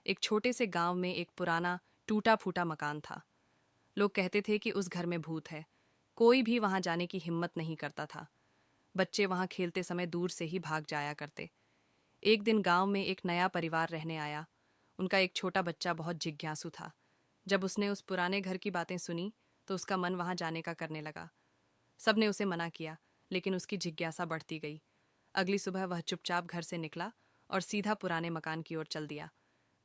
एक छोटे से गांव में एक पुराना टूटा फूटा मकान था। लोग कहते थे कि उस घर में भूत है। कोई भी वहां जाने की हिम्मत नहीं करता था। बच्चे वहां खेलते समय दूर से ही भाग जाया करते। एक दिन गांव में एक नया परिवार रहने आया। उनका एक छोटा बच्चा बहुत जिज्ञासु था। जब उसने उस पुराने घर की बातें सुनी तो उसका मन वहां जाने का करने लगा। सबने उसे मना किया, लेकिन उसकी जिज्ञासा बढ़ती गई। अगली सुबह वह चुपचाप घर से निकला और सीधा पुराने मकान की ओर चल दिया।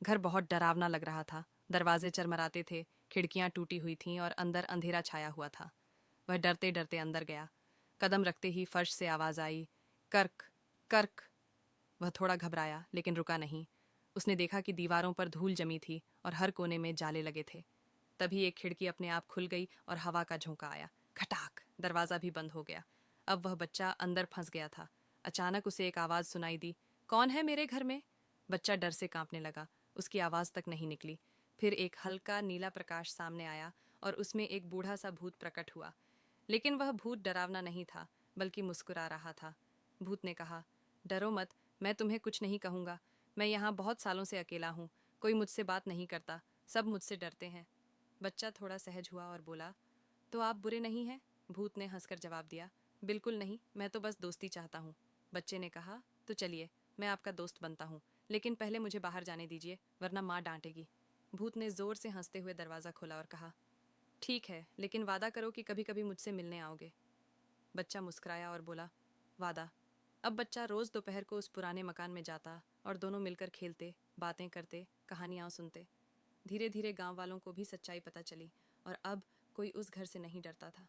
घर बहुत डरावना लग रहा था। दरवाजे चरमराते थे, खिड़कियां टूटी हुई थीं और अंदर अंधेरा छाया हुआ था। वह डरते डरते अंदर गया। कदम रखते ही फर्श से आवाज आई, कर्क कर्क। वह थोड़ा घबराया, लेकिन रुका नहीं। उसने देखा कि दीवारों पर धूल जमी थी और हर कोने में जाले लगे थे। तभी एक खिड़की अपने आप खुल गई और हवा का झोंका आया। खटाक, दरवाजा भी बंद हो गया। अब वह बच्चा अंदर फंस गया था। अचानक उसे एक आवाज सुनाई दी, कौन है मेरे घर में? बच्चा डर से कांपने लगा। उसकी आवाज तक नहीं निकली। फिर एक हल्का नीला प्रकाश सामने आया और उसमें एक बूढ़ा सा भूत प्रकट हुआ। लेकिन वह भूत डरावना नहीं था, बल्कि मुस्कुरा रहा था। भूत ने कहा, डरो मत, मैं तुम्हें कुछ नहीं कहूंगा। मैं यहाँ बहुत सालों से अकेला हूँ। कोई मुझसे बात नहीं करता, सब मुझसे डरते हैं। बच्चा थोड़ा सहज हुआ और बोला, तो आप बुरे नहीं हैं? भूत ने हंसकर जवाब दिया, बिल्कुल नहीं, मैं तो बस दोस्ती चाहता हूँ। बच्चे ने कहा, तो चलिए, मैं आपका दोस्त बनता हूँ, लेकिन पहले मुझे बाहर जाने दीजिए, वरना माँ डांटेगी। भूत ने जोर से हंसते हुए दरवाज़ा खोला और कहा, ठीक है, लेकिन वादा करो कि कभी कभी मुझसे मिलने आओगे। बच्चा मुस्कुराया और बोला, वादा। अब बच्चा रोज दोपहर को उस पुराने मकान में जाता और दोनों मिलकर खेलते, बातें करते, कहानियाँ सुनते। धीरे धीरे गांव वालों को भी सच्चाई पता चली और अब कोई उस घर से नहीं डरता था।